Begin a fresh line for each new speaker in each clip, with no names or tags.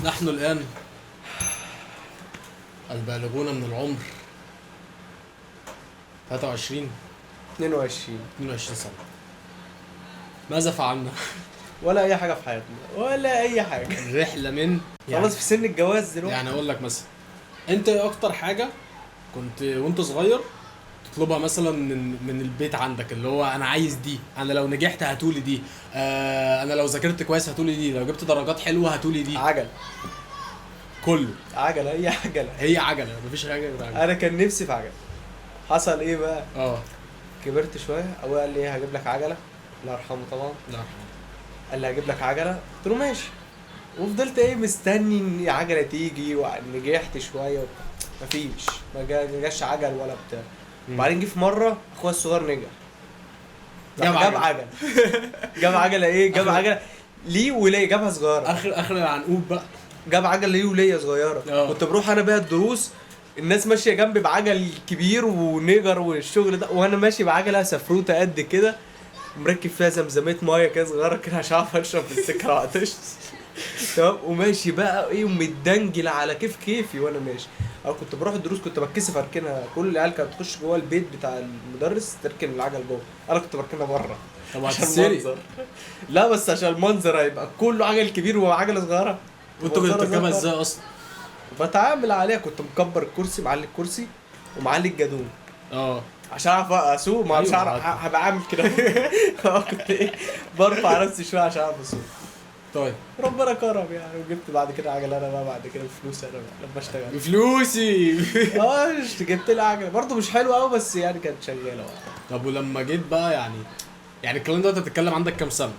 نحن الآن البالغون من العمر 23 22 سنة. ماذا فعلنا؟
ولا اي حاجه في حياتنا ولا اي حاجه.
الرحلة من
خلاص في سن الجواز دلوقتي.
يعني اقول لك مثلا انت ايه اكتر حاجة كنت وانت صغير تطلبها مثلا من البيت عندك، اللي هو انا عايز دي، انا لو نجحت هاتولي دي، انا لو ذاكرت كويس هاتولي دي، لو جبت درجات حلوة هاتولي دي.
عجل
كله
عجله اي عجله.
هي عجلة، مفيش حاجة غير عجلة.
انا كان نفسي في عجله. حصل ايه بقى؟
اه
كبرت شويه ابويا قال لي ايه هجيب لك عجله، الله يرحمه طبعا.
لا
قال لي هجيب لك عجله، قلت له ماشي. وفضلت ايه مستني ان عجله تيجي ونجحت شويه مفيش، ما جاش عجل ولا بتاع. وبعدين جه في مره اخويا الصغير نجح، جاب عجله. جاب عجله ايه؟ جاب عجله ليه وليه، جابها صغيره.
اخر العنقود بقى.
جاب عجله ليه وليه صغيره. كنت بروح انا بيها الدروس، الناس ماشيه جنبي بعجل كبير ونيجر والشغل ده، وانا ماشي بعجله سفروته قد كده مركب فيها زمزميه ميه كده صغيره كده عشان اعرف اشرب في السكه وعطش. تمام. وماشي بقى ايه ومتدنجل على كيفي وانا ماشي. انا كنت بروح الدروس كنت بتكسف اركنها، كل العيال كانت تخش جوه البيت بتاع المدرس تركن العجل جوه، انا كنت بركنها بره.
طب
عشان
هتسري؟
المنظر. لا بس عشان المنظر هيبقى كله عجل كبير وعجله صغيره.
وانت كنت بتركبها ازاي اصلا؟
بتعامل عليها، كنت مكبر الكرسي، معلي الكرسي ومعلي الجادون عشان اعرف اسوق. ما مش
أيوة
هعرف هبقى عامل كده. كنت ايه برفع نفسي شويه عشان اعرف اسوق.
طيب
ربنا كرم يعني، وجبت بعد كده عجله انا بقى، بعد كده بفلوس انا بقى لما اشتغل
بفلوسي.
جبت لي عجله برضه مش حلوه قوي بس يعني كانت شغاله بقى.
طب ولما جيت بقى يعني الكلام ده انت بتتكلم عندك كام سنه؟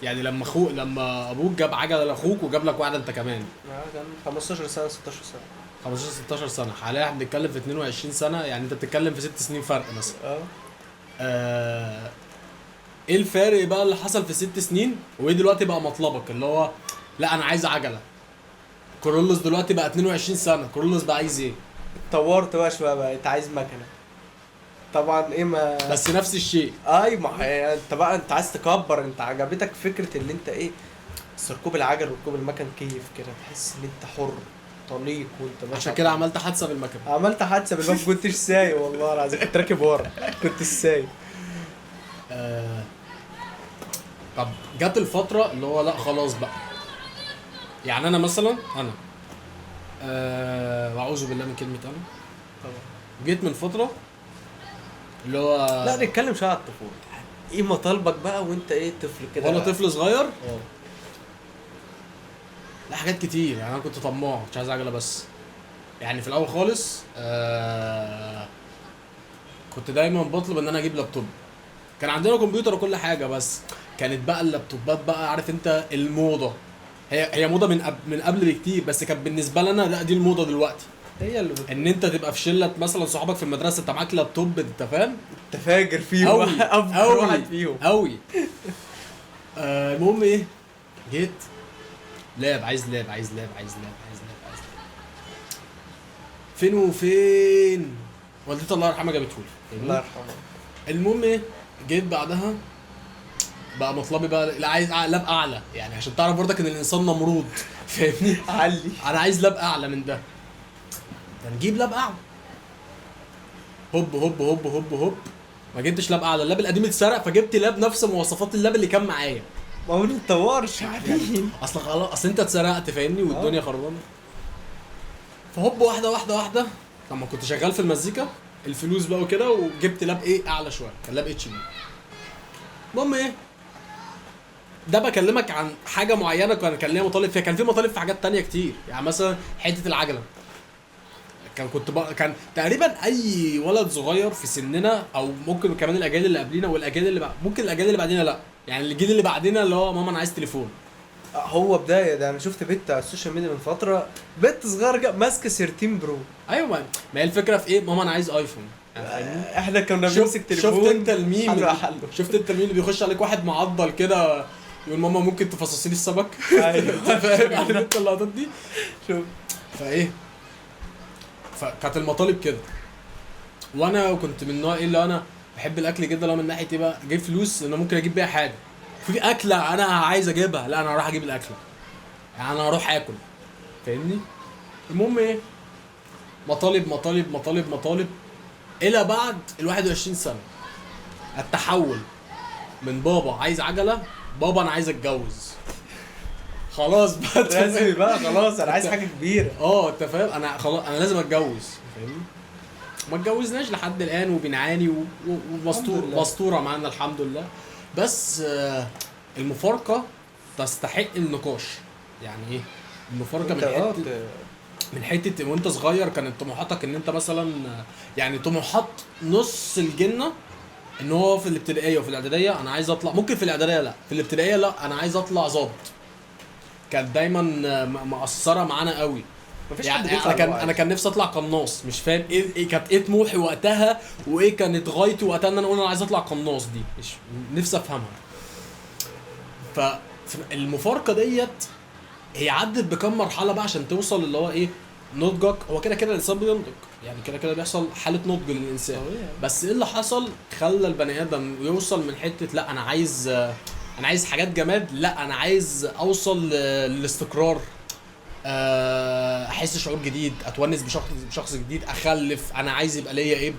يعني لما ابوك جاب عجله لاخوك وجاب لك واحده انت كمان
كان 15 سنه 16 سنه
15 16 سنه. حاليا احنا بنتكلم في 22 سنه، يعني انت بتتكلم في 6 سنين فرق مثلا. ايه الفارق بقى اللي حصل في 6 سنين وايه دلوقتي بقى مطلبك؟ اللي هو لا انا عايز عجله. كورولوس دلوقتي بقى 22 سنه، كورولوس بقى عايز ايه؟
اتطورت بقى شويه، بقى انت عايز مكنه طبعا ايه ما
بس نفس الشيء.
اي ما انت بقى انت عايز تكبر، انت عجبتك فكره اللي انت ايه، بس ركوب العجل وركوب المكن كيف كده، تحس ان انت حر طليق وانت ماشي.
عشان كده عملت حادثه بالمكنه.
عملت حادثه بالباب، كنتش سايق والله العظيم، كنت راكب ورا كنت سايق.
طب جت الفتره اللي هو لا خلاص بقى، يعني انا مثلا واعوذ بالله من كلمه انا
طبعا
جيت من فتره اللي هو
لا نتكلم شويه على الطفوله، ايه مطالبك بقى وانت ايه طفل كده
وانا طفل صغير؟
اه
لا حاجات كتير. يعني انا كنت طماع، مش عايز عجله بس. يعني في الاول خالص كنت دايما بطلب ان انا اجيب لابتوب. كان عندنا كمبيوتر وكل حاجه، بس كانت بقى اللابتوبات بقى، عارف انت الموضه، هي موضه من قبل بكتير، بس كانت بالنسبه لنا لا دي الموضه دلوقتي.
هي اللي
ان انت تبقى في شله مثلا صحابك في المدرسه، انت معاك لابتوب، انت فاهم،
انت فاجر فيهم
قوي
واحد فيهم
قوي. المهم ايه، جيت عايز لاب فين وفين، والدتي الله يرحمها جابتهولي،
الله يرحمه.
المهم ايه، جيت بعدها بقى مطلبي بقى لا عايز لاب اعلى، يعني عشان تعرف برضك ان الانسان نمرود، فاهمني.
علي
انا عايز لاب اعلى من ده، نجيب لاب اعلى. هوب ما جبتش لاب اعلى، اللاب القديم اتسرق، فجبت لاب نفس مواصفات اللاب اللي كان معايا.
ما هو ما تطورش عادي.
اصل خلاص، اصل انت اتسرقت فاهمني، والدنيا خربانه. فهوب واحده لما كنت شغال في المزيكا الفلوس بقى وكده، وجبت لاب ايه اعلى شويه، كان لاب اتش بي. المهم ايه، ده بكلمك عن حاجه معينه كان ليها مطالب فيها، كان في مطالب في حاجات تانية كتير. يعني مثلا حته العجله، كان تقريبا اي ولد صغير في سننا، او ممكن كمان الاجيال اللي قبلينا والاجيال اللي ممكن الاجيال اللي بعدين لا، يعني الجيل اللي بعدنا اللي هو ماما انا عايز تليفون.
هو بدايه ده، انا شفت بنت على السوشيال ميديا من فتره، بنت صغيره ماسكه 13 برو.
ايوه ما هي الفكره في ايه، ماما انا عايز ايفون.
احنا كنا بنمسك تليفون.
شفت انت الميم اللي بيخش عليك واحد معضل كده يقول ماما ممكن تفصصي لي السمك؟
ايوه
فاهم يعني انت اللقطات دي.
شوف
فايه، فكانت المطالب كده، وانا كنت من النوع ايه اللي انا بحب الاكل جدا. لو من ناحيه ايه بقى، جايب فلوس انا ممكن اجيب بيها حاجه، في اكله انا عايز اجيبها، لا انا هروح اجيب الاكله، يعني انا هروح اكل. فاهمني؟ المهم ايه، مطالب مطالب مطالب مطالب الى بعد ال 21 سنه التحول من بابا عايز عجله، بابا انا عايز اتجوز. خلاص بقى
رسمي بقى خلاص، انا عايز حاجه كبيره.
انت فاهم، انا خلاص انا لازم اتجوز، فاهمني؟ ما اتجوزناش لحد الان وبنعاني ومسطوره معانا الحمد لله. بس المفارقه تستحق النقاش. يعني ايه المفارقه؟ من حته وانت صغير كانت طموحاتك ان انت مثلا، يعني طموحات نص الجنه ان هو في الابتدائيه وفي الاعداديه انا عايز اطلع، ممكن في الاعداديه لا، في الابتدائيه لا انا عايز اطلع ظابط. كانت دايما مأثره معانا قوي.
مفيش
يعني
حد
انا كان نفسي اطلع قناص، مش فاهم ايه كانت ايه طموحي وقتها وايه كانت غايتي وقتها ان انا اقول انا عايز اطلع قناص، دي مش نفسي افهمها. فالمفارقه ديت هي عدت بكم مرحله بقى عشان توصل اللي هو ايه، نضجك. هو كده كده الانسان بينضج، يعني كده كده بيحصل حاله نضج للانسان. بس ايه اللي حصل خلى البني ادم يوصل من حته لا انا عايز حاجات جماد، لا انا عايز اوصل للاستقرار، احس شعور جديد، اتونس بشخص جديد، اخلف، انا عايز يبقى ليا ابن.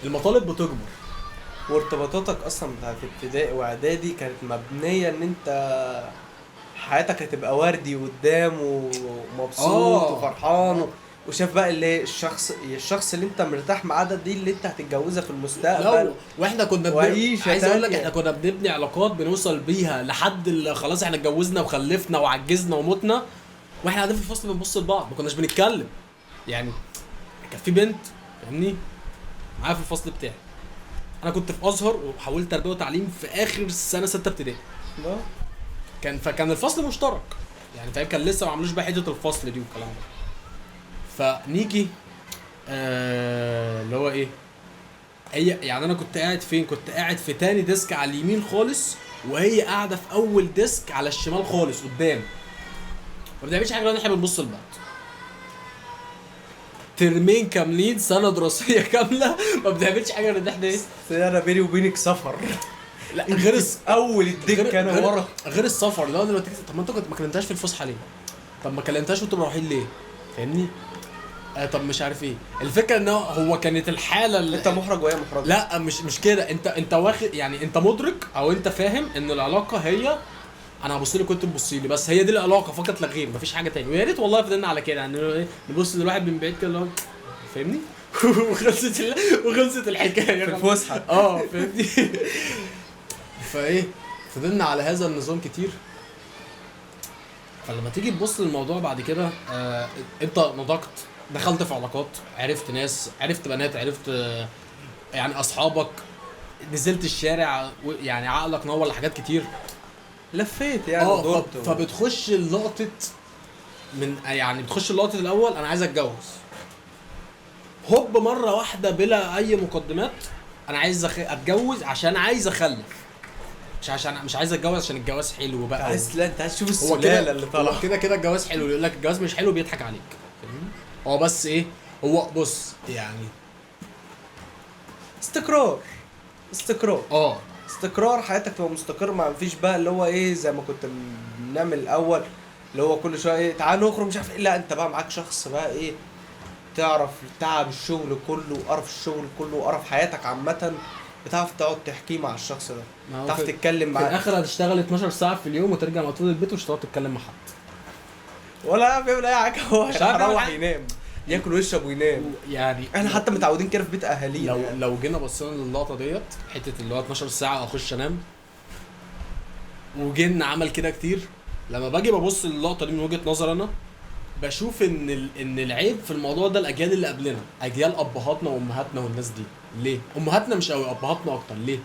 المطالب بتكبر.
وارتباطاتك اصلا بتاعت ابتدائي واعدادي كانت مبنيه ان انت حياتك هتبقى وردي قدام ومبسوط وفرحان وشاف بقى اللي الشخص اللي انت مرتاح معاه ده، دي اللي انت هتتجوزها في المستقبل.
واحنا كنا عايز اقول لك احنا كنا بنبني علاقات بنوصل بيها لحد خلاص احنا اتجوزنا وخلفنا وعجزنا ومتنا واحنا قاعدين في الفصل بنبص لبعض، ما كناش بنتكلم. يعني كان في بنت فاهمني معايا في الفصل بتاعي، انا كنت في ازهر وحاولت تربيه وتعليم في اخر سنه 6 ابتدائي. فكان الفصل مشترك، يعني فاهم، كان لسه ما عملوش بقى حته الفصل دي والكلام ده. فنيجي اللي هو ايه، هي يعني انا كنت قاعد فين؟ كنت قاعد في تاني ديسك على اليمين خالص، وهي قاعده في اول ديسك على الشمال خالص قدام. ما بنعملش حاجه غير ان احنا بنبص لبعض. ترمين كاملين، سنه دراسيه كامله ما بنعملش حاجه غير ان احنا ايه،
انا بيني وبينك سفر.
لا غير
اول الدكه انا ورا،
غير السفر. لو دلوقتي طب ما انت كنت ما كلمتهاش في الفسحه ليه؟ طب ما كلمتهاش وانتوا رايحين ليه؟ فاهمني؟ طب مش عارف ايه الفكره، ان هو كانت الحاله اللي
انت محرج وهي محرجه.
لا مش كده، انت واخد، يعني انت مدرك او انت فاهم ان العلاقه هي انا هبص لك وانت تبصي لي، بس هي دي العلاقه فقط لا غير، مفيش حاجه تاني. ويا ريت والله فضلنا على كده، يعني نبص للواحد من بعيد كده اللي هو فاهمني وخلصت الحكايه
في الفسحه.
فاهمني. فايه فضلنا على هذا النظام كتير. فلما تيجي تبص للموضوع بعد كده انت نضجت، دخلت في علاقات، عرفت ناس، عرفت بنات، عرفت يعني اصحابك، نزلت الشارع، يعني عقلك نور لحاجات كتير،
لفيت يعني
فبتخش اللقطه يعني بتخش اللقطه الاول انا عايز اتجوز، هوب مره واحده بلا اي مقدمات انا عايز اتجوز عشان عايز اخلف، مش عايز اتجوز عشان الجواز حلو بقى.
عايز، لا انت عايز تشوف السلاله اللي طالعه.
كده الجواز حلو، يقول لك الجواز مش حلو بيضحك عليك، فاهمني؟ هو بس ايه، هو بص يعني
استقرار استقرار حياتك تبقى مستقر، ما فيش بقى اللي هو ايه زي ما كنت بنعمل الاول اللي هو كل شويه ايه تعال نخرج مش عارف ايه. لا انت بقى معاك شخص بقى ايه تعرف تعب الشغل كله وقرف الشغل كله وقرف حياتك عامه، بتعرف تقعد تحكيه مع الشخص ده، تعرف تتكلم معاه.
في الاخر هتشتغل 12 ساعه في اليوم وترجع مطرود البيت ومش هتقعد تتكلم مع حد
ولا بيعمل اي حاجه، هو هيروح ينام ياكل ويشرب وينام.
يعني
احنا حتى متعودين كده في بيت اهالينا.
لو جينا بصينا للقطه ديت، حته اللي هو 12 ساعه اخش انام، وجينا عمل كده كتير. لما باجي ببص للقطه دي من وجهه نظر انا بشوف ان العيب في الموضوع ده الاجيال اللي قبلنا، اجيال ابهاتنا وامهاتنا والناس دي. ليه امهاتنا مش قوي، ابهاتنا اكتر. ليه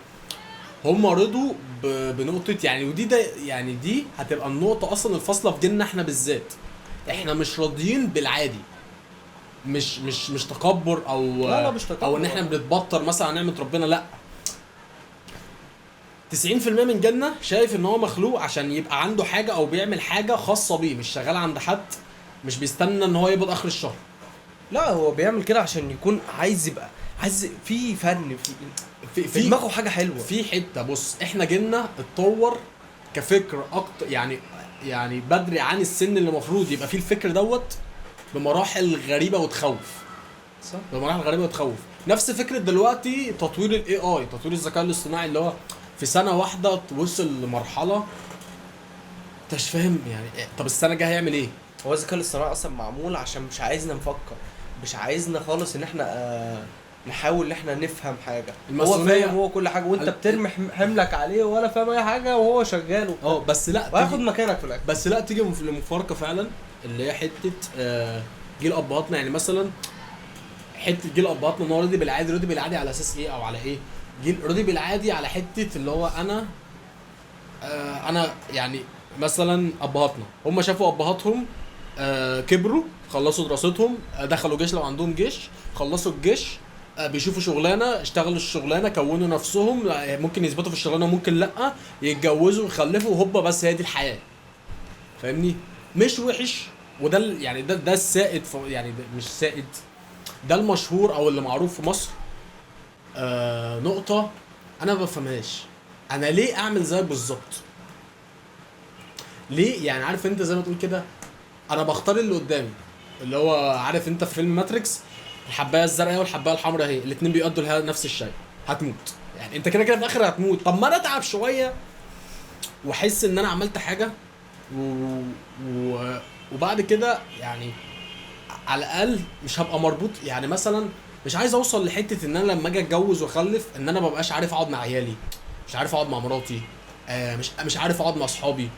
هم رضوا بنقطه يعني، ودي ده يعني دي هتبقى النقطه اصلا الفاصله في جيلنا احنا بالذات. احنا مش راضيين بالعادي، مش تكبر او
لا مش تكبر
او ان احنا بنتبطر مثلا عن نعمه ربنا. لا 90% من جيلنا شايف ان هو مخلوق عشان يبقى عنده حاجه او بيعمل حاجه خاصه بيه، مش شغال عند حد، مش بيستنى ان هو يقبض اخر الشهر.
لا هو بيعمل كده عشان يكون عايز يبقى عايز في فن في دماغه حاجه حلوه
في حته. بص احنا جيلنا اتطور كفكر اكتر يعني بدري عن السن اللي المفروض يبقى فيه الفكر دوت بمراحل غريبه وتخوف.
صح.
بمراحل غريبه وتخوف. نفس فكره دلوقتي تطوير الاي اي، تطوير الذكاء الاصطناعي، اللي هو في سنه واحده وصل لمرحله انت مش فاهم يعني. طب السنه الجايه هيعمل ايه؟
هو الذكاء الاصطناعي اصلا معمول عشان مش عايزنا نفكر، مش عايزنا خالص ان احنا نحاول ان احنا نفهم حاجه. هو فاهم هو كل حاجه، وانت بترمي حملك عليه ولا فاهم اي حاجه، وهو شغال
بس لا
وهياخد مكانك في الاخر.
بس لا تيجي لمفارقه فعلا اللي هي حته جيل ابهاتنا. يعني مثلا حته جيل ابهاتنا ان هو رضي بالعادي على اساس ايه او على ايه؟ جيل رضي بالعادي على حته اللي هو انا يعني مثلا ابهاتنا هم شافوا ابهاتهم كبروا، خلصوا دراستهم، دخلوا جيش لو عندهم جيش، خلصوا الجيش، بيشوفوا شغلانه، اشتغلوا الشغلانه، كونوا نفسهم، ممكن يثبتوا في الشغلانه ممكن لا، يتجوزوا ويخلفوا هوبا، بس هي دي الحياه. فاهمني؟ مش وحش، وده يعني ده السائد يعني ده مش سائد، ده المشهور او اللي معروف في مصر. نقطه انا ما بفهمهاش، انا ليه اعمل زيك بالظبط؟ ليه؟ يعني عارف انت زي ما تقول كده انا بختار اللي قدامي، اللي هو عارف انت في فيلم ماتريكس الحبايه الزرقاء والحبايه الحمراء اهي، الاثنين بيقضوا لها نفس الشيء، هتموت. يعني انت كده كده في الاخر هتموت. طب ما انا اتعب شويه واحس ان انا عملت حاجه وبعد كده يعني على الاقل مش هبقى مربوط. يعني مثلا مش عايز اوصل لحته ان انا لما اجي اتجوز واخلف ان انا مبقاش عارف اقعد مع عيالي، مش عارف اقعد مع مراتي، مش عارف اقعد مع اصحابي،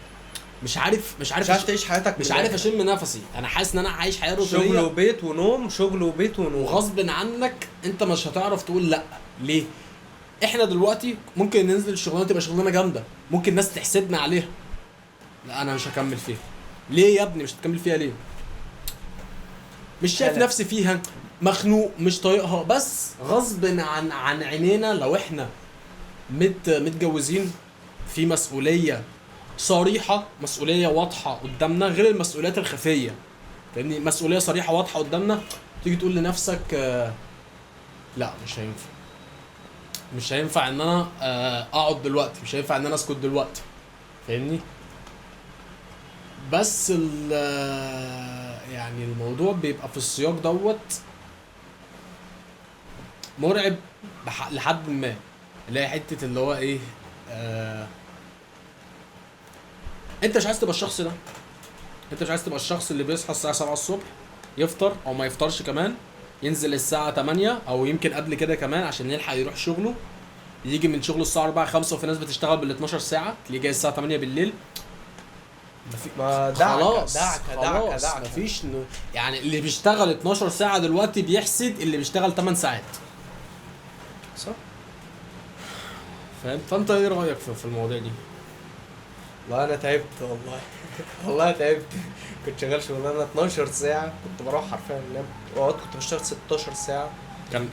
مش عارف
تعيش حياتك،
مش عارف اشم نفسي. انا حاسس ان انا عايش حياه روتينيه،
شغل وبيت ونوم، شغل وبيت ونوم،
وغصب عنك انت مش هتعرف تقول لا. ليه؟ احنا دلوقتي ممكن ننزل الشغلانه تبقى شغلانه جامده، ممكن ناس تحسدنا عليها، لا انا مش هكمل فيها. ليه يا ابني مش هتكمل فيها؟ ليه؟ مش شايف نفسي فيها، مخنوق، مش طايقها، بس غصب عن عينينا. لو احنا متجوزين في مسؤوليه صريحه، مسؤوليه واضحه قدامنا، غير المسؤوليات الخفيه. فاهمني؟ مسؤوليه صريحه واضحه قدامنا، تيجي تقول لنفسك لا مش هينفع ان انا اقعد دلوقتي، مش هينفع ان انا اسكت دلوقتي. فاهمني؟ بس يعني الموضوع بيبقى في السياق دوت مرعب لحد ما، اللي هي حته اللي هو ايه، انت مش عايز تبقى الشخص ده. انت مش عايز تبقى الشخص اللي بيصحى الساعه 7 الصبح يفطر او ما يفطرش كمان، ينزل الساعه 8 او يمكن قبل كده كمان عشان يلحق يروح شغله، يجي من شغله الساعه 4 5، وفي ناس بتشتغل بال 12 ساعه تلاقيه جاي الساعه 8 بالليل.
ما
خلاص
دعك
مفيش يعني اللي بيشتغل 12 ساعه دلوقتي بيحسد اللي بيشتغل 8 ساعات.
صح.
فاهم؟ فانت ايه رايك في المواضيع دي؟
والله انا تعبت والله تعبت. كنت شغال شغلانه 12 ساعه، كنت بروح حرفيا انام، وقت كنت بشتغل 16 ساعه.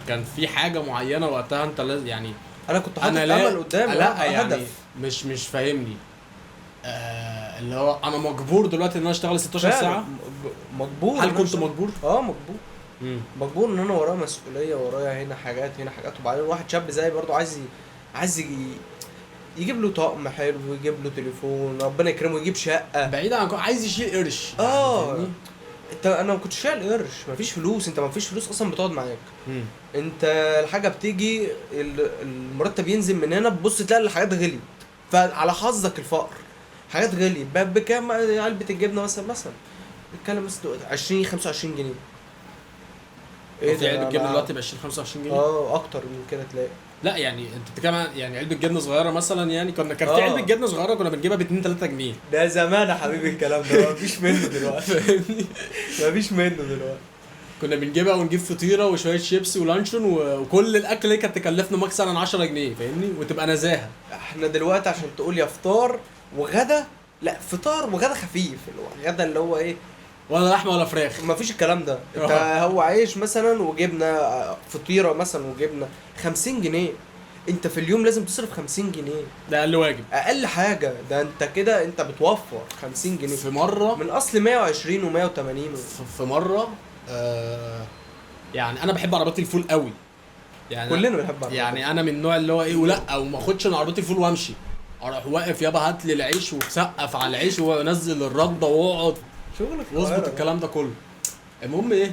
كان في حاجه معينه وقتها انت لازم يعني
انا كنت حاطط امل قدامي،
لا يعني مش فاهمني. اللي هو انا مجبور دلوقتي ان انا اشتغل 16 ساعه.
مجبور.
هل كنت مجبور؟
مجبور. مجبور ان انا ورايا مسؤوليه، ورايا هنا حاجات وبعدين واحد شاب زي برضو عايز يجيب له طقم حلو، ويجيب له تليفون، ربنا يكرمه، يجيب شقه
بعيد عن عايز يشيل قرش.
انا ما كنتش شايل قرش، مفيش فلوس، انت مفيش فلوس اصلا بتقعد معاك. انت الحاجه بتيجي، المرتب ينزل من هنا، بتبص تلاقي الحاجات غليت، فعلى حظك الفقر حاجات غليت. بكام علبه الجبنه مثلا بتتكلم مثلا 20 25 جنيه.
ايه ده؟ علبه الجبنه دلوقتي ب 20 25 جنيه؟
اكتر من كده تلاقي.
لا يعني انت بتتكلم يعني علبه جبنه صغيره مثلا، يعني كان في علبه جبنه صغيره كنا بنجيبها ب 2 3 جنيه.
ده زمان يا حبيبي الكلام ده، مفيش منه دلوقتي. فاهمني؟ مفيش منه دلوقتي.
كنا بنجيبها ونجيب فطيره وشويه شيبسي ولانشون وكل الاكل اللي كانت تكلفنا مثلا 10 جنيه. فاهمني؟ وتبقى نزاهه.
احنا دلوقتي عشان تقول يا فطار وغدا، لا فطار وغدا خفيف، اللي هو غدا اللي هو ايه،
ولا لحمه ولا فراخ،
مفيش الكلام ده. انت هو عيش مثلا وجبنه، فطيره مثلا وجبنه 50 جنيه. انت في اليوم لازم تصرف 50 جنيه،
ده اقل واجب،
اقل حاجه. ده انت كده انت بتوفر 50 جنيه
في مره
من اصل 120 و180.
في مره يعني انا بحب عربيات الفول قوي، يعني
كلنا بنحب عربيات.
يعني انا من النوع اللي هو ايه، ولا او ما اخدش من عربيات الفول وامشي. اروح واقف يابا هات لي العيش وسقف على العيش وانزل الرده واقعد
شغلك
واظبط الكلام ده كله. المهم ايه،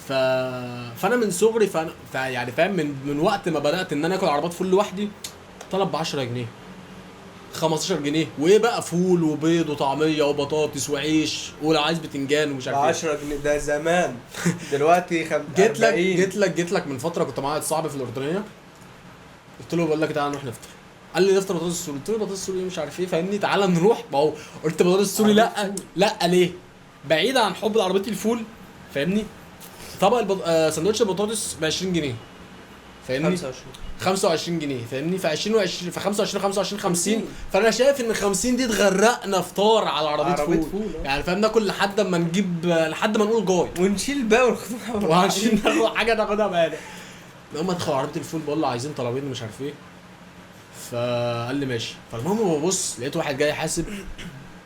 فانا من صغري يعني فاهم من وقت ما بدات ان انا اكل عربات فول لوحدي، طلب ب 10 جنيه 15 جنيه، وايه بقى فول وبيض وطعميه وبطاطس وعيش ولو عايز بتنجان ومش
ب
عارف
10 جنيه ده زمان. دلوقتي
جيت لك من فتره كنت معايا صاحبي في الاردنيه، قلت له بقول لك تعالى نروح نفطر، قال لي نفطر بطاطس سوري، قلت له بطاطس سوري مش عارف ايه فاهمني، تعالى نروح. ما هو قلت بطاطس سوري لا لا ليه؟ بعيد عن حب عربيه الفول فاهمني، طبق سندوتش البطاطس ب 20 جنيه فاهمني، 25 جنيه فاهمني، ف 20 و20 ف 25 50. فانا شايف ان 50 دي تغرقنا فطار على عربيه فول يعني فاهم، ناكل لحد ما نجيب لحد ما نقول جاي
ونشيل بقى
وهنشيل ناخد حاجه ناخدها معانا. لما ادخل عربيه الفول بقول له عايزين طلبين مش عارف ايه، فقال لي ماشي. فالمهم ببص لقيت واحد جاي يحاسب،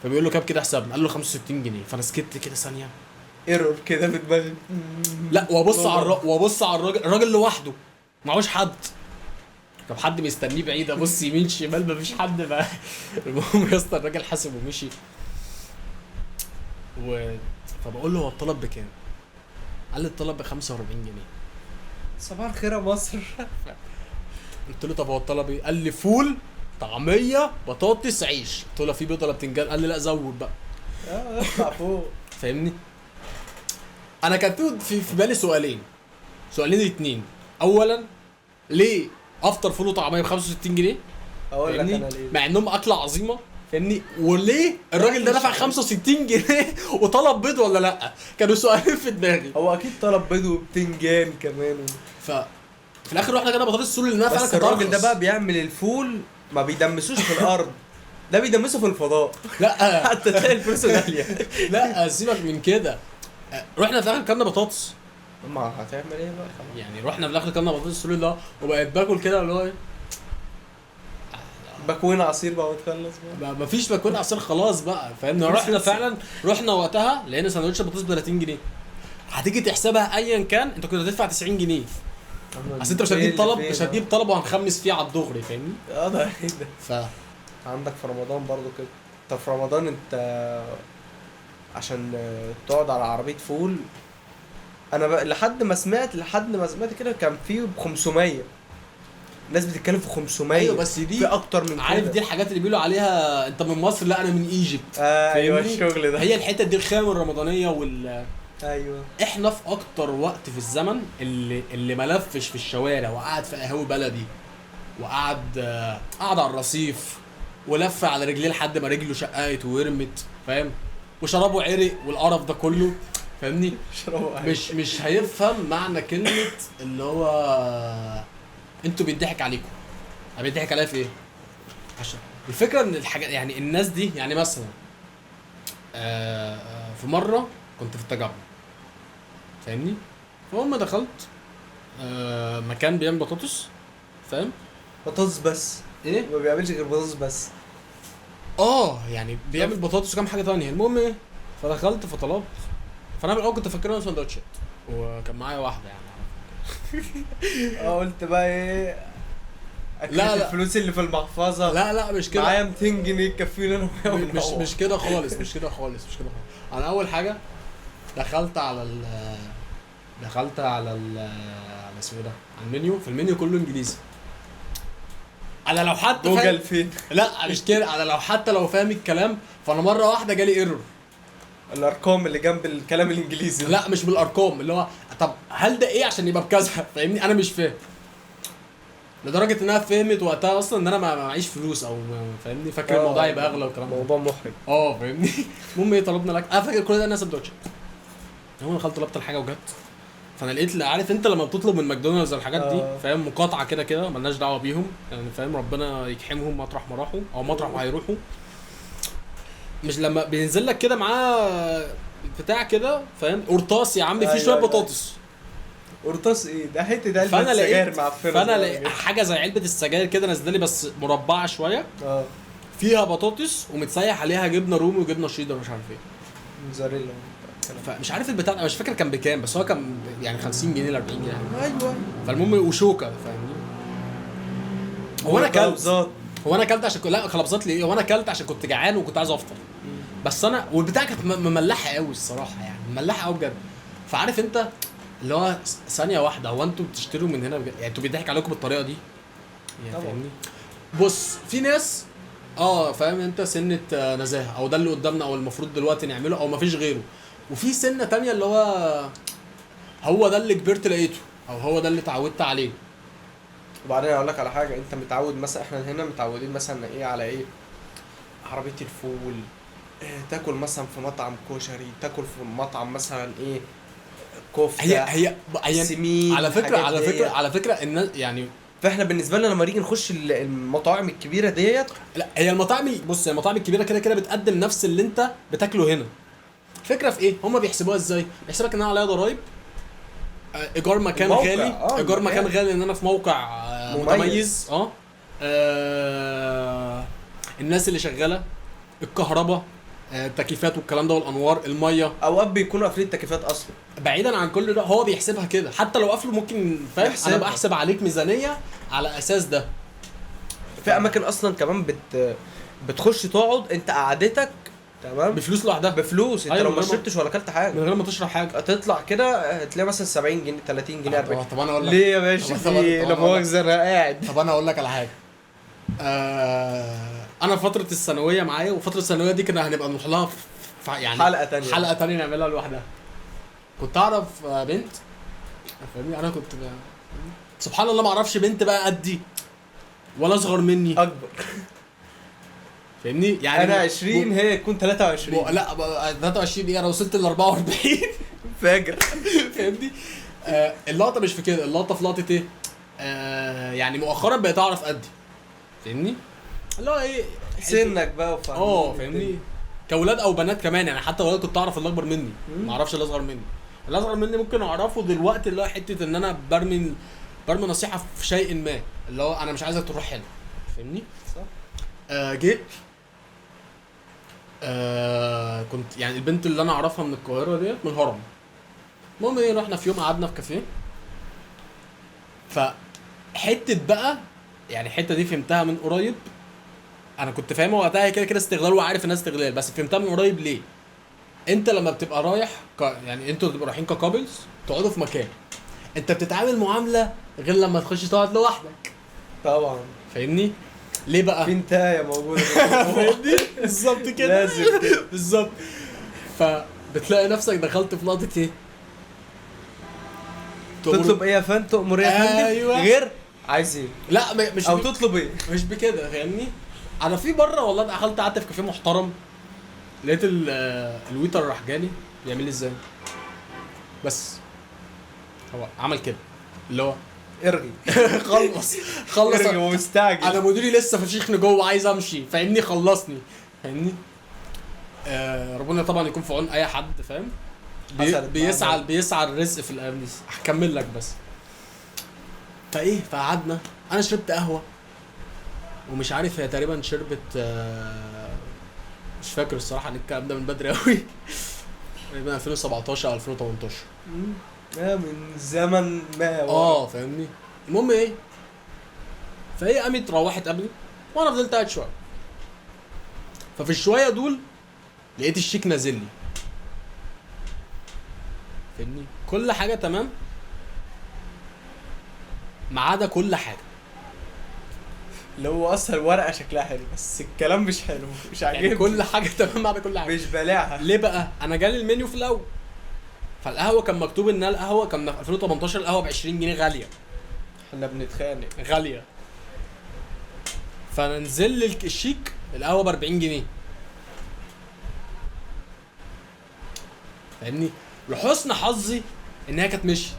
فبيقول له كام كده حسابنا، قال له 65 جنيه. فانا سكت كده ثانيه،
ايرور كده في دماغي.
لا وابص على الراجل لوحده معهوش حد، طب حد مستنيه بعيد، ابص يمين شمال مفيش حد بقى. المهم يا اسطى الراجل حاسب ومشي فبقول له هو الطلب بكام؟ قال لي الطلب ب 45 جنيه.
صباح الخير يا مصر.
قلت له طب هو الطلب ايه؟ قال لي فول طعميه بطاطس عيش. قلت له في بيضه ولا بتنجان؟ قال لي لا زود بقى.
اطلع فوق
فاهمني. انا كان في بالي سؤالين اتنين. اولا ليه افطر فول وطعميه ب 65 جنيه؟
اقول لك انا ليه،
مع انهم اكله عظيمه فاهمني، وليه الراجل ده دفع 65 جنيه وطلب بيض ولا لا؟ كانوا سؤالين في دماغي.
هو اكيد طلب بيض وبتنجان كمان
في الاخر رحنا كده بطاطس السوري اللي انا فعلا كنت
الراجل ده بقى بيعمل الفول ما بيدمسوش في الارض، ده بيدمسه في الفضاء.
لا
حتى تلاقي الفلوس غاليه.
لا سيبك من كده، رحنا في الاخر كلنا بطاطس.
ما هتعمل ايه بقى
يعني رحنا في الاخر كلنا بطاطس السوري ده، وبقيت باكل كده اللي هو ايه،
بكوين عصير بقى وتخلص بقى.
مفيش بكوين عصير خلاص بقى فاهمني. رحنا فعلا وقتها لقينا سندوتش بطاطس ب 30 جنيه. هتيجي تحسبها ايا كان انت كنت هتدفع 90 جنيه. اصل انت مش هتجيب طلب وهنخمس فيه على الدغري فاهمني.
ده ايه ده؟ عندك في رمضان برضو كده. طب في رمضان انت عشان تقعد على عربيه فول، انا بقى لحد ما سمعت كده كان فيه ب 500. الناس بتتكلم في 500.
ايوه بس دي
في اكتر من كده.
عارف دي الحاجات اللي بيقولوا عليها انت من مصر، لا انا من ايجيبت.
ايوه الشغل ده.
هي الحته دي الخام الرمضانيه
ايوه
احنا في اكتر وقت في الزمن اللي ملفش في الشوارع وقعد في قهوه بلدي وقعد على الرصيف ولف على رجليه لحد ما رجله شققت ورمت فاهم، وشربه عرق والقرف ده كله فاهمني. مش هيفهم معنى كلمه اللي هو انتوا بيضحك عليكم. بيضحك عليا في ايه؟ عشان الفكره ان الحاجات يعني الناس دي يعني مثلا في مره كنت في التجمع فاهمني، فهم دخلت مكان بيعمل بطاطس فاهم،
بطاطس بس
ايه
ما بيعملش غير بطاطس بس
يعني بيعمل بطاطس وكام حاجه تانية. المهم ايه، فدخلت فطلبت، فانا من الاول كنت فاكرها سندوتشات وكان معايا واحده يعني
قلت بقى ايه
لا
الفلوس اللي في المحفظه.
لا مش كده،
معايا 200 جنيه يكفيني انا
مش كده خالص. انا اول حاجه دخلت على اسمه ده، على المنيو. في المنيو كله انجليزي. انا لو حتى
جوجل فين؟
لا مش كده، انا لو فاهم الكلام، فانا مره واحده جالي ايرور.
الارقام اللي جنب الكلام الانجليزي
لا مش بالارقام، اللي هو طب هل ده ايه عشان يبقى بكذا فاهمني. انا مش فاهم لدرجه انها فهمت وقتها اصلا ان انا ما معيش فلوس او فاهمني، فاكر الموضوع يبقى اغلى والكلام ده.
موضوع محرج
فاهمني. المهم ايه، طلبنا لك فاكر كل ده انا سندوتشات. المهم دخلت طلبت الحاجه وجت، فانا لقيت عارف انت لما بتطلب من ماكدونالدز الحاجات دي فاهم، مقاطعه كده مالناش دعوه بيهم يعني فاهم، ربنا يكحمهم مطرح ما راحوا او مطرح ما هيروحوا. مش لما بينزل لك كده معاه بتاع كده فاهم، قرطاس يا عم فيه شويه بطاطس.
قرطاس ايه ده؟ حته علبه سجاير معفنه.
فانا حاجه زي علبه السجاير كده نازله لي بس مربعه شويه فيها بطاطس ومتسيح عليها جبنه رومي وجبنه شيدر مش عارف ايه موزاريلا. فمش عارف البتاع انا مش فاكر كان بكام، بس هو كان يعني 50 جنيه ل 40 جنيه.
ايوه
فالمهم وشوكه فاهمني. هو انا هو انا اكلت عشان لا خلبزات ليه، هو انا اكلت عشان كنت جعان وكنت عايز افطر. بس انا والبتاع كانت مملحه قوي الصراحه، يعني مملحه قوي بجد. فعارف انت اللي هو ثانيه واحده، هو انتوا بتشتروا من هنا بجد؟ يعني انتوا بيضحك عليكم بالطريقه دي يعني، فاهمني؟ بص في ناس فاهم انت سنه نزاهه، او ده اللي قدامنا او المفروض دلوقتي نعمله او مفيش غيره. وفي سنه تانية اللي هو ده اللي كبرت لقيته، او هو ده اللي اتعودت عليه.
وبعدين اقول لك على حاجه، انت متعود مثلا، احنا هنا متعودين مثلا ايه على ايه، عربيه الفول، تاكل مثلا في مطعم كشري، تاكل في مطعم مثلا ايه كفته،
هي
سمين،
على فكره الناس يعني.
فاحنا بالنسبه لنا لما نيجي نخش المطاعم الكبيره ديت،
لا هي المطاعم، بص هي المطاعم الكبيره كده كده بتقدم نفس اللي انت بتاكله هنا. الفكره في ايه؟ هما بيحسبوها ازاي؟ بيحسبك ان انا عليا ضرايب، ايجار مكان غالي، ايجار مكان غالي ان انا في موقع متميز. الناس اللي شغاله، الكهرباء، التكييفات والكلام ده والانوار، الميه.
اوقات بيكونوا قافلين التكييفات اصلا.
بعيدا عن كل ده هو بيحسبها كده، حتى لو قفله ممكن فاهم انا بحسب عليك ميزانيه على اساس ده.
في اماكن اصلا كمان بتخش تقعد انت قعدتك تمام
بفلوس لوحدها،
بفلوس، انت لو ما شربتش ولا اكلت حاجه
من غير ما تشرب حاجه
تطلع كده تلاقي مثلا 70 جنيه 30 جنيه 40.
طب انا اقول لك
ليه يا باشا؟ لا مؤاخذه انا قاعد.
طب انا اقول لك على حاجه. انا فتره الثانويه معايا، وفتره الثانويه دي كنا هنبقى نروح لها في يعني حلقه تانية نعملها لوحدها. كنت اعرف بنت فاهمني، انا كنت سبحان الله ما اعرفش بنت بقى قدي ولا اصغر مني
اكبر
فاهمني يعني.
انا 20 هي تكون 23.
لا 23 ايه، انا وصلت ل 44
فاجر
فاهمني. اللقطه مش في كده، اللقطه في لقطه ايه، يعني مؤخرا بقيت اعرف قدي فاهمني، اللي هو ايه
سنك بقى وفاهم
فاهمني، كاولاد او بنات كمان يعني. حتى ولاد كنت اعرف اللي اكبر مني، ما اعرفش اللي اصغر مني. اللي اصغر مني ممكن اعرفه دلوقتي، اللي هو حته ان انا برمي نصيحه في شيء ما، اللي هو انا مش عايزك تروح هنا فاهمني.
صح.
جيت كنت يعني البنت اللي انا اعرفها من القاهره ديت من الهرم. المهم ايه، رحنا في يوم قعدنا في كافيه، فحته بقى يعني الحته دي فهمتها من قريب. انا كنت فاهمها وقتها كده كده استغلال، وعارف انها استغلال، بس فهمتها من قريب. ليه؟ انت لما بتبقى رايح يعني انتوا بتبقوا رايحين ككابلز تقعدوا في مكان، انت بتتعامل معامله غير لما تخش تقعد لوحدك
طبعا
فاهمني. ليه بقى؟
في انتايه موجوده
فاهمني بالظبط كده،
لازم كده
بالظبط. فبتلاقي نفسك دخلت في لقطه ايه،
تطلب ايه يا فندم، تؤمر ايه يا فندم،
أيوة.
غير عايز ايه،
لا مش
او تطلب ايه،
مش بكده فاهمني. انا في مره والله دخلت قعدت في كافيه محترم، لقيت الويتر راح جالي بيعمل لي ازاي، بس هو عمل كده اللي هو
ارغي
خلص
ارغي ومستعجل.
انا مديري لسه فشيخني جوه عايز امشي فاهمني، خلصني فاهمني. ربنا طبعا يكون في عون اي حد فاهم، بيسعى الرزق في الامن. هكمل لك بس. فايه، فقعدنا انا شربت قهوه ومش عارف هي تقريبا شربت مش فاكر الصراحه، ان الكلام ده من بدري قوي تقريبا 2017 او 2018
من زمن ما
فاهمني. المهم ايه، فهي قامت روحت قبلي وانا فضلت قاعد شويه. ففي الشويه دول لقيت الشيك نازل لي فاهمني، كل حاجه تمام ما عدا كل حاجه.
اللي هو اصلا الورقه شكلها حلو بس الكلام مش حلو، مش عاجبني
يعني كل حاجه تمام ما عدا كل حاجه،
مش بلاعها.
ليه بقى؟ انا جالي المنيو في الاول، فالقهوه كان مكتوب ان القهوه كان في 2018 القهوه ب 20 جنيه غاليه،
احنا بنتخانق
غاليه. فننزل لي الشيك القهوه ب 40 جنيه فاهمني. لحسن حظي ان هي كانت مشيت،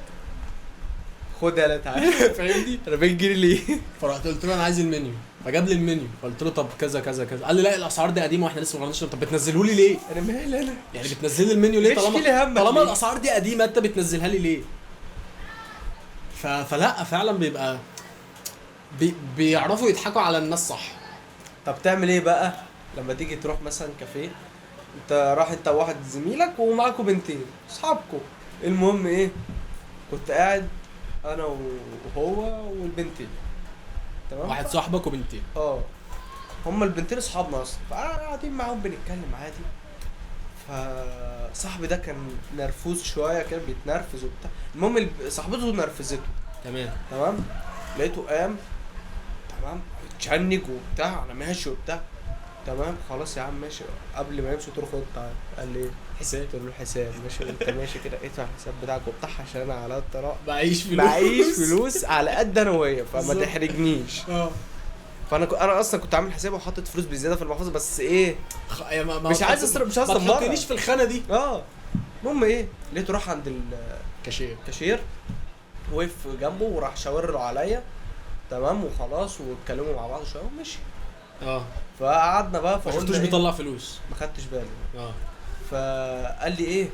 خدها لا تعالى
فاهمني.
40 جنيه ليه؟
فرحت قلت له انا عايز المنيو، فجاب لي المنيو، فقلت له طب كذا كذا كذا، قال لي لا الاسعار دي قديمه واحنا لسه ما غيرناش. طب بتنزله لي ليه؟
انا مالي انا
يعني بتنزل لي المنيو ليه طالما
ليه؟
الاسعار دي قديمه انت بتنزلها لي ليه؟ فلا فعلا بيبقى بيعرفوا يضحكوا على الناس صح.
طب تعمل ايه بقى لما تيجي تروح مثلا كافيه، انت راح انت وواحد زميلك ومعاكوا بنتين اصحابكوا، المهم ايه، كنت قاعد انا وهو والبنتين تمام،
واحد صاحبك وبنتين
هما البنتين اصحابنا اصلا، فقاعدين معاهم بنتكلم عادي. فصاحبي ده كان نرفوز شويه كده، بيتنرفز وبتاع. المهم صاحبته نرفزته. تمام. لقيته قام تمام اتشنج وبتاع، انا ماشي وبتاع. تمام خلاص يا عم ماشي. قبل ما يمشي قلت له خد تعالى. قال لي
حساب.
قلت له الحساب. ماشي انت ماشي كده ادفع الحساب بتاعك وبتاع، عشان انا على الطلاق
معيش
فلوس على قد انا وهي، فما تحرجنيش. فانا اصلا كنت عامل حسابي وحاطط فلوس بزياده في المحفظه، بس ايه مش عايز اصرف، مش عايز
ما تحطنيش في الخانه دي.
المهم ايه لقيته راح عند الكاشير وقف جنبه وراح شاور له عليا. تمام وخلاص واتكلموا مع بعض شويه ومشي. فقعدنا بقى،
ما شفتوش بيطلع فلوس،
ما خدتش بالي. فقال لي ايه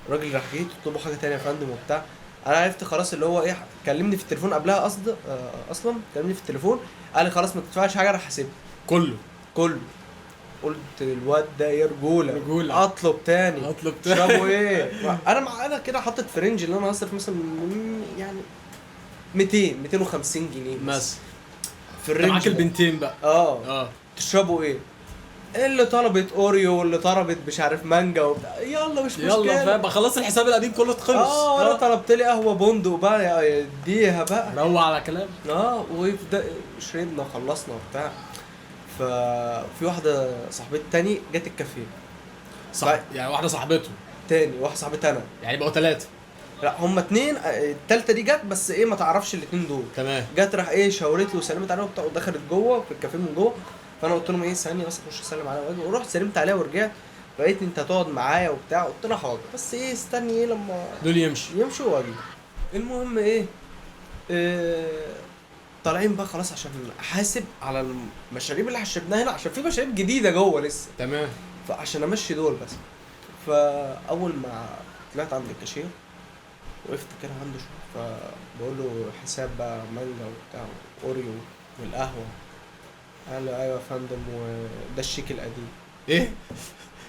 الراجل، راح جيت قلت له حاجه تانية يا فندم وبتاع. انا عرفت خلاص اللي هو ايه، كلمني في التليفون قبلها اصلا كلمني في التليفون قال لي خلاص ما تدفعش حاجه، راح حاسبني
كله.
قلت الواد ده يا رجوله اطلب تاني شربوا ايه. انا كده حاطط في رينج اللي انا هصرف مثلا يعني 250 جنيه
مثلا
في الرينج.
معاك البنتين بقى.
تشربوا ايه؟ اللي طلبت اوريو واللي طلبت مش عارف مانجا وبتاع، يلا مش مشكله،
يلا فاهم خلاص الحساب القديم كله اتخلص.
انا طلبت لي قهوه بندق بقى اديها بقى،
روق على كلام.
ويبدا شربنا وخلصنا وبتاع. ففي واحده صاحبتي تاني جت الكافيه،
يعني واحده صاحبته
تاني، واحده صاحبتي انا،
يعني بقوا 3.
لا هما 2. التالتة دي جت بس ايه ما تعرفش الاتنين دول.
تمام.
جت راح ايه شاورت له وسلمت عليه وبتاع، ودخلت جوه في الكافيه من جوه. فانا قلت لهم ايه ثانيه بس اخش اسلم عليها واجي، ورحت سلمت عليها ورجعت. لقيت انت هتقعد معايا وبتاع، قلت لها حاضر بس ايه استني ايه لما
دول يمشوا
واجي. المهم ايه طالعين بقى خلاص عشان احاسب على المشاريب اللي حشبناها هنا، عشان في مشاريب جديده جوه لسه.
تمام.
فعشان امشي دول بس. فاول ما طلعت عند الكاشير وقفت كده عنده شويه، فبقول له حساب بقى مانجا وبتاع اوريو والقهوه. قال لي ايوه يا فندم وده الشيك القديم.
ايه؟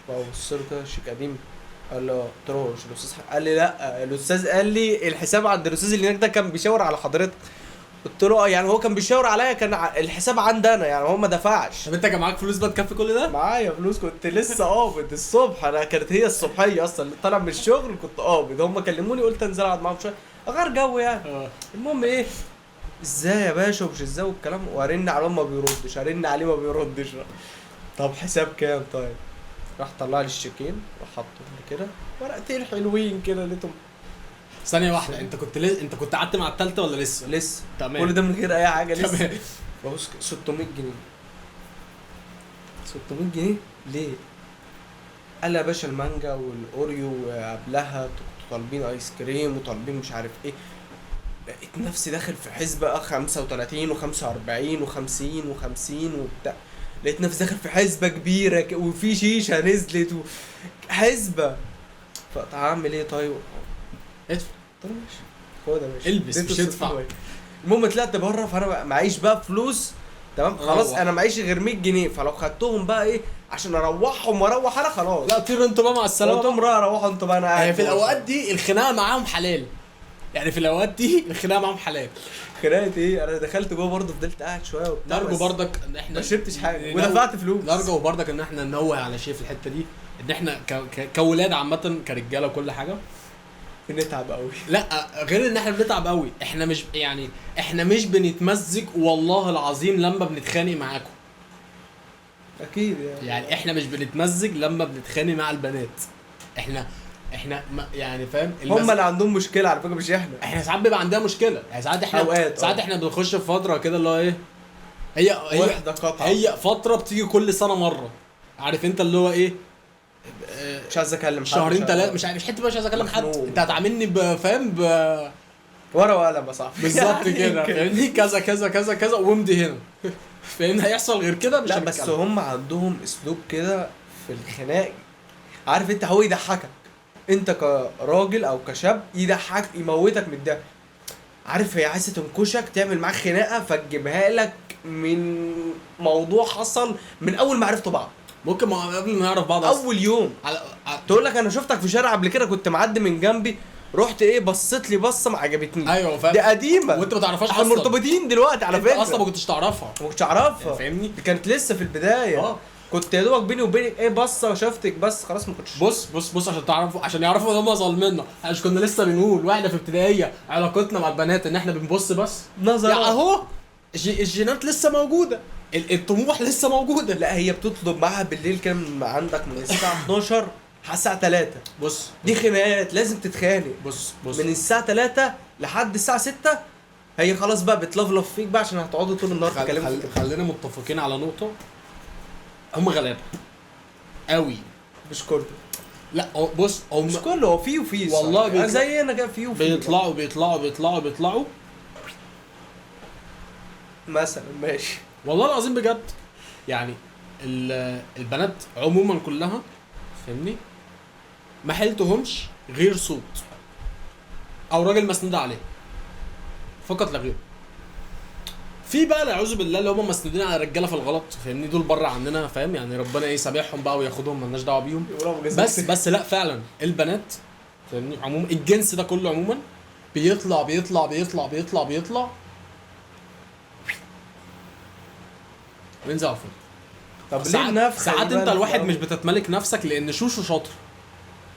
فبص له كده الشيك قديم. قال له قلت له مش الاستاذ قال لي لا الاستاذ قال لي الحساب عند الاستاذ اللي هناك ده كان بيشاور على حضرتك. قلت له يعني هو كان بيشاور عليا، كان الحساب عندي انا يعني، هو ما دفعش.
طب انت كان معاك فلوس بقى تكفي كل ده؟
معايا فلوس، كنت لسه قابض الصبح. انا كانت هي الصبحيه اصلا اللي طالع من الشغل كنت قابض. هم كلموني قلت انزل اقعد معاهم شويه اغير جو يعني. المهم ايه ازاي يا باشا ومش ازاي والكلام، وارن عليه ما بيردش، ارن عليه ما بيردش. طب حساب كام طيب؟ راح طلع لي الشيكين وحطهم لي كده ورقتين حلوين كده لقيتهم.
ثانيه واحده، انت كنت قعدت مع الثالثه ولا لسه؟
تمام. كل ده من غير اي حاجه لسه. ببص 600 جنيه 600 جنيه ليه؟ قال لي يا باشا المانجا والاوريو قبلها طالبين ايس كريم وطالبين مش عارف ايه. لقيت نفسي داخل في حسبه 35 و45 و50 و50 وبتاع. لقيت نفسي داخل في حسبه كبيره وفي شيشه نزلت حسبه. فاعمل ايه طيب؟
ادفع.
طيب ماشي خد يا باشا
البس مش ادفع.
المهم طلعت بره، فانا معيش بقى فلوس. تمام خلاص انا معيش غير 100 جنيه. فلو خدتهم بقى ايه عشان اروحهم واروح انا خلاص.
لا طير انتوا بقى مع السلامه.
قلتهم روحوا انتوا بقى. انا قاعد
في الاوقات دي الخناقه معاهم حلال، يعني في الاوقات دي الخناقه معاهم حلال.
خناقه ايه؟ انا دخلت جوه برضه فضلت قاعد شويه وبتاع.
نرجو برضك ان احنا
ما شربتش حاجه ودفعت فلوس.
نرجو برضك ان احنا ننوه على شيء في الحته دي، ان احنا كولاد عامه كرجاله وكل حاجه
بنتعب قوي.
لا غير ان احنا بنتعب قوي، احنا مش بنتمزج والله العظيم لما بنتخانق معاكم.
اكيد
يعني احنا مش بنتمزج لما بنتخانق مع البنات. احنا يعني فاهم
هم اللي عندهم مشكله على فكره مش احنا
ساعات بيبقى عندنا مشكله. يعني ساعات احنا بنخش في فتره كده اللي هو ايه، هي فتره بتيجي كل سنه مره. عارف انت اللي هو ايه،
مش عايز اكلم حد
شهرين 3 مش حته مش عايز اكلم حد. انت هتعاملني بفهم
ورقه وقلم يا صاحبي
بالظبط كده فاهمني، كذا كذا كذا كذا وامضي هنا. فاهمني هيحصل غير كده مش.
لا بس هم عندهم اسلوب كده في الخناق. عارف انت هو يضحكك انت كراجل او كشاب، يضحك يموتك من الضحك. عارف هي عايزه تنكشك تعمل معاك خناقه فتجيبها لك من موضوع حصل من اول ما عرفتوا بعض.
ممكن ما قبل ما نعرف بعض
اول يوم تقول لك انا شفتك في شارع قبل كده كنت معدي من جنبي رحت ايه بصيت لي بصه ما عجبتنيش.
ايوه فاهم.
دي قديمه
وانت ما تعرفهاش
احنا
اصلا.
مرتبطين دلوقتي على
انت
فكره.
اصلا ما كنتش تعرفها.
ما كنتش اعرفها
فاهمني؟
دي كانت لسه في البدايه. كنت يا دوبك بيني وبينك ايه بصه وشفتك بس خلاص ما كنتش.
بص عشان تعرفوا، عشان يعرفوا ان هم ظالميننا. احنا مش كنا لسه بنقول واحنا في ابتدائيه علاقتنا مع البنات ان احنا بنبص بس
نظر
يا اهو الجينات لسه موجوده، الطموح لسه موجوده.
لا هي بتطلب معاها بالليل كان عندك من الساعه 12 لحد الساعه 3.
بص
دي خناقات لازم تتخانق.
بص
من الساعه 3 لحد الساعه 6 هي خلاص بقى بتلفلف فيك بقى عشان هتقعدوا طول النهار تتكلموا.
خلينا متفقين على نقطه، هم غلابه قوي.
مش كله.
لا بص هم
مش كله، هو فيه وفيه
والله
زي انا كده فيه وفيه.
بيطلعوا
مثلا ماشي
والله العظيم بجد. يعني البنات عموما كلها فاهمني ما حيلتهمش غير صوت او راجل مسنود عليه فقط لا غير. في بقى نعوذ بالله اللي هم مسنودين على رجاله في الغلط فاهمني، دول بره عننا فاهم، يعني ربنا يسامحهم بقى وياخدهم مالناش دعوه بيهم. بس لا فعلا البنات فاهمني عموما الجنس ده كله عموما بيطلع وينزل على الفاضي.
طب ليه
ساعات انت الواحد مش بتتملك نفسك لان شوشو شاطر.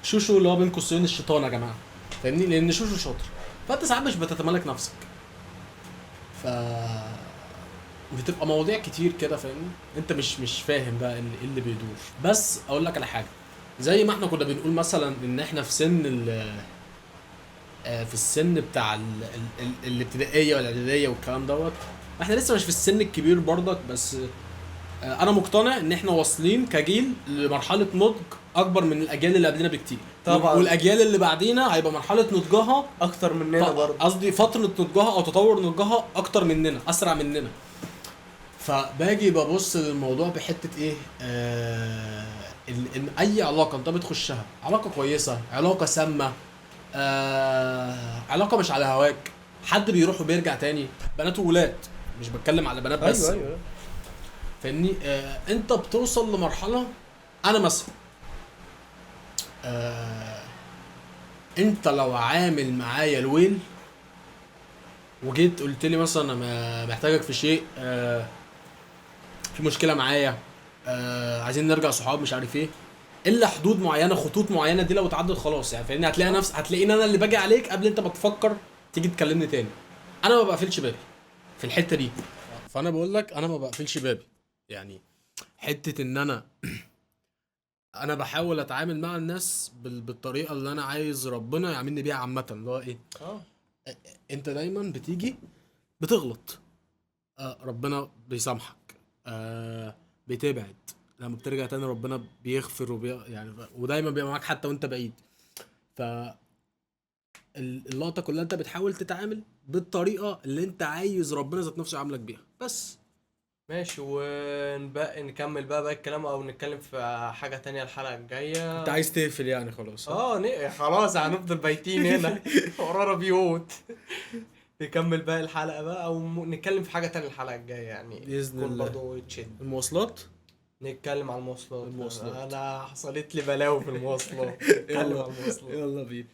شوشو اللي هو بين قوسين الشيطان يا جماعه فاهمني، لان شوشو شاطر فانت ساعات مش بتتملك نفسك. ف بتبقى مواضيع كتير كده فاهمني، انت مش فاهم بقى اللي بيدور. بس اقول لك على حاجه، زي ما احنا كنا بنقول مثلا ان احنا في سن في السن بتاع الابتدائيه والاعداديه والكلام دوت، احنا لسه مش في السن الكبير برضك. بس انا مقتنع ان احنا واصلين كجيل لمرحله نضج اكبر من الاجيال اللي قبلنا بكتير
طبعا،
والاجيال اللي بعدينا هيبقى مرحله نضجها
اكتر مننا برضه،
قصدي فتره نضجها او تطور نضجها اكتر مننا اسرع مننا. فباجي ببص للموضوع بحته ايه ان اي علاقه انت بتخشها علاقه كويسه، علاقه سامه، علاقه مش على هواك، حد بيروح وبيرجع تاني، بنات وولاد مش بتكلم على بنات بس.
ايوه
فاهمني. انت بتوصل لمرحله، انا مثلا انت لو عامل معايا الويل وجيت قلت لي مثلا انا محتاجك في شيء، في مشكله معايا، عايزين نرجع صحاب مش عارف ايه، الا حدود معينه خطوط معينه دي لو اتعدت خلاص يعني فاهمني، هتلاقيني انا اللي باجي عليك قبل انت ما تفكر تيجي تكلمني تاني. انا ما بقفلش بابي في الحته دي. فانا بقول لك انا ما بقفلش بابي، يعني حته ان انا بحاول اتعامل مع الناس بالطريقه اللي انا عايز ربنا يعاملني بيها عامه، اللي هو ايه انت دايما بتيجي بتغلط، ربنا بيسامحك، بتبعد لما بترجع تاني ربنا بيغفر يعني ودايما بيبقى معاك حتى وانت بعيد. ف اللقطه كلها انت بتحاول تتعامل بالطريقه اللي انت عايز ربنا ذات نفسه يعاملك بيها بس.
ماشي، ونبقى نكمل بقى الكلام او نتكلم في حاجه تانية الحلقه الجايه.
انت عايز تقفل يعني خلاص؟
خلاص هنفضل بايتين هنا ورانا بيوت. نكمل بقى الحلقه بقى او نتكلم في حاجه تانية الحلقه الجايه يعني
باذن الله.
برضه يتشد
المواصلات،
نتكلم عن المواصلات. انا حصلت لي بلاوي في المواصلات. نتكلم عن المواصلات.
يلا بينا.